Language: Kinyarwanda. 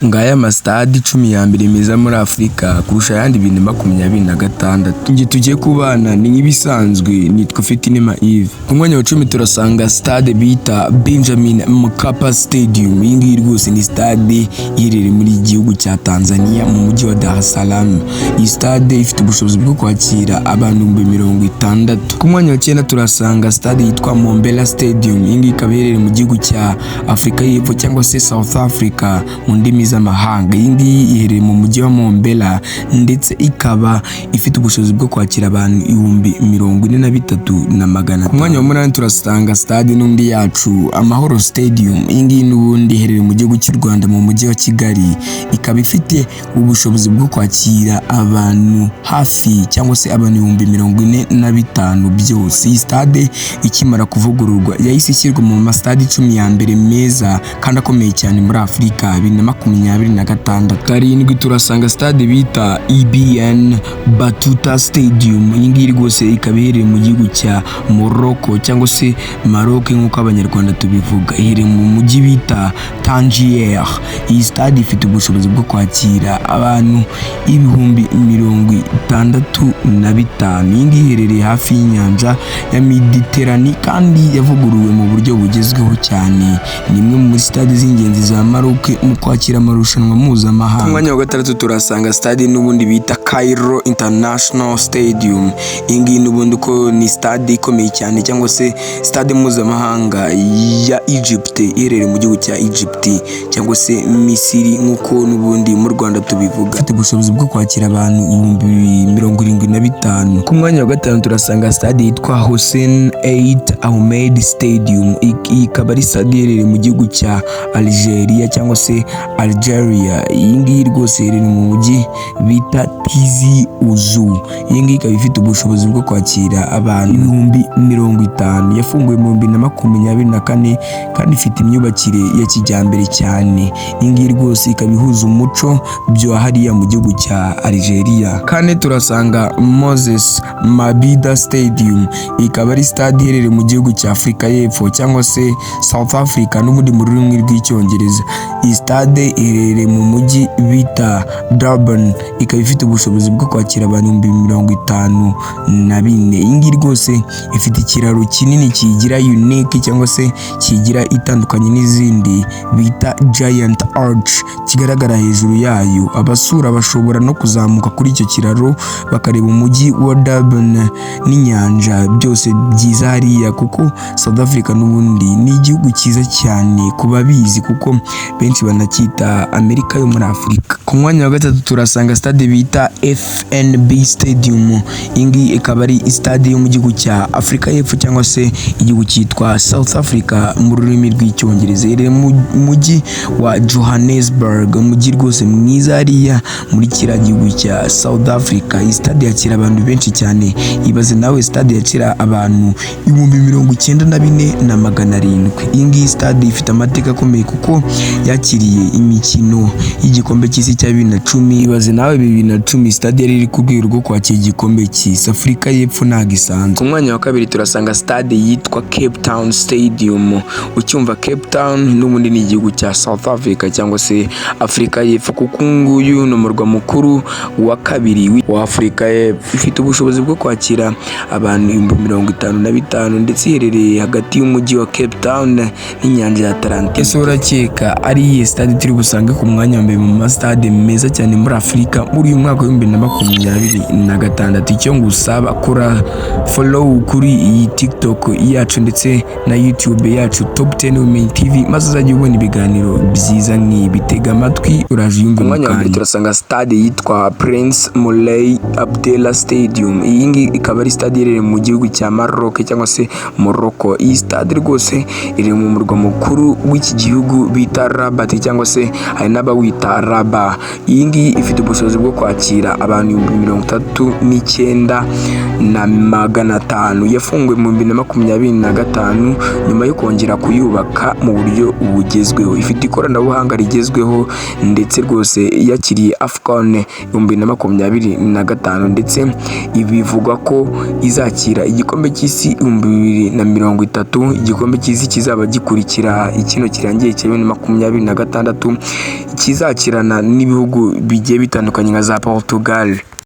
Ngaya amastade 10 ya mbere meza muri Afrika kurusha ayandi 2026. Nge tugiye kubana ni nk'ibisanzwe nitwa Fitinema Yves. Ku mwanya wa 10 turasanga stade bita Benjamin Mkapa Stadium. Iyi ngiyi rwose ni stade iherereye muri igihugu cya Tanzania mu mujyi wa Dar es Salaam. Iyi stade ifite ubushobozi bwo kwakira abantu 60. Ku mwanya wa 9 turasanga stade yitwa Mbombela Stadium. Iyi ngiyi ikaba iherereye mu gihugu cya Afrika y'Epfo cyangwa se South Africa mu ndimi z'amahanga. Iyi ngiyi iherereye mu mujyi wa Mbombela ndetse ikaba ifite ubushobozi bwo kwakira abantu 43,300. Ku mwanya wa 8 turasanga stade n'undi yacu Amahoro Stadium. Iyi ngiyi n'ubundi iherereye mu gihugu cy'u Rwanda mu mujyi wa Kigali, ikaba ifite ubushobozi bwo kwakira abantu hafi cyangwa se abantu 45,000 byose. Iyi stade ikimara kuvugururwa yahise ishyirwa mu mastade 10 ya mbere meza kandi akomeye cyane muri Afrika 2026. Karindwi turasanga stade bita EBN Batuta Stadium. Iyi ngiyi rwose ikaba iherereye mu gihugu cya Morocco cyangwa se Maroc nk'uko abanyarwanda tubivuga, iherereye mu mujyi bita Tangier. Iyi stade ifite ubushobozi bwo kwakira abantu 65,000. Iyi ngiyi iherereye hafi y'inyanja ya Mediterane kandi yavuguruwe mu buryo bugezweho cyane. Ni imwe muri stade z'ingenzi za Maroc mu kwakira amarushanwa mpuzamahanga. Ku mwanya wa 6 turasanga stade n'ubundi bita Cairo International Stadium. Iyi ngiyi n'ubundi ko ni stade ikomeye cyane cyangwa se stade mpuzamahanga ya Egypt, iherereye mu gihugu cya Egypt cyangwa se Misiri nk'uko n'ubundi mu Rwanda tubivuga. Ifite ubushobozi bwo kwakira abantu 75,000. Ku mwanya wa 5 turasanga stade yitwa Hossein Eid Ahmed Stadium. Ikaba ari stade iherereye mu gihugu cya Algeria cyangwa se Algeria. Iyi ngiyi rwose iherereye mu mujyi bita Tizi Ouzou. Iyi ngiyi ikaba ifite ubushobozi bwo kwakira abantu 50,000. Yafunguwe mu 2024 kandi ifite imyubakire ya kijyambere cyane. Iyi ngiyi rwose ikaba ihuza umuco byo hariya mu gihugu cya Algeria. Kane turasanga Moses Mabhida Stadium. Ikaba ari stade iherereye mu gihugu cya Afrika y'Epfo cyangwa se South Africa n'ubundi mu rurimi rw'icyongereza. Iyi stade iherereye mu mujyi bita Durban, ikaba ifite ubushobozi bwo kwakira abantu 54,000. Iyi ngiyi rwose ifite ikiraro kinini kigira unique cyangwa se kigira itandukanye n'izindi bita Giant Arch kigaragara hejuru yayo. Abasura bashobora no kuzamuka kuri icyo kiraro bakareba umujyi wa Durban n'inyanja byose byiza hariya, kuko South Africa n'ubundi ni igihugu cyiza cyane ku babizi kuko benshi banacyita Amerika yo muri Afrika. Ku mwanya wa 3 turasanga stade bita FNB Stadium. Iyi ngiyi ikaba ari stade yo mu gihugu cya Afrika y'Epfo cyangwa se igihugu cyitwa South Africa mu rurimi rw'icyongereza. Iherereye mu mujyi wa Johannesburg, umujyi rwose mwiza hariya muri kiriya gihugu cya South Africa. Iyi stade yakira abantu benshi cyane. Ibaze nawe stade yakira abantu 94,700. Iyi ngiyi stade ifite amateka akomeye kuko yakiriye imikino y'igikombe cy'isi cya 2010. Ibaze nawe 2010 stade yari iri ku rwego rwo kwakira igikombe cy'isi. Afrika y'Epfo ntago isanzwe. Ku mwanya wa 2 turasanga stade yitwa Cape Town Stadium. Ucyumva Cape Town n'ubundi ni igihugu cya South Africa cyangwa se Afrika y'Epfo kuko nguyu ni umurwa mukuru wa kabiri wa Afrika y'Epfo. Ifite ubushobozi bwo kwakira abantu 55,000 ndetse iherereye hagati y'umujyi wa Cape Town n'inyanja ya Atlantic. Ese urakeka ari iyi stade turi busange ku mwanya wa mbere mu mastade meza cyane muri Afrika muri uyu mwaka wa 2026? Icyo ngusaba kora follow kuri iyi TikTok yacu ndetse na YouTube yacu Top 10 Women TV maze uzajya ubona ibiganiro byiza nk'ibi. Tega amatwi uraje yumva. Ku mwanya wa 2 turasanga stade yitwa Prince Moulay Abdellah Stadium. Iyi ngiyi ikaba ari stade iherereye mu gihugu cya Maroc cyangwa se Morocco. Iyi stade rwose iri mu murwa mukuru w'iki gihugu bita Rabat cyangwa se hari n'abawita Rabat. iyi ngiyi ifite ubushobozi bwo kwakira abantu 39,500. Yafunguwe mu 2025 nyuma yo kongera kuyubaka mu buryo bugezweho. Ifite ikoranabuhanga rigezweho ndetse rwose yakiriye AFCON 2025 ndetse bivugwa ko izakira igikombe cy'isi 2030. Igikombe cy'isi kizaba gikurikira ikino kirangiye cya 2026 kizakirana n'ibihugu bigiye bitandukanye nka za Portugal.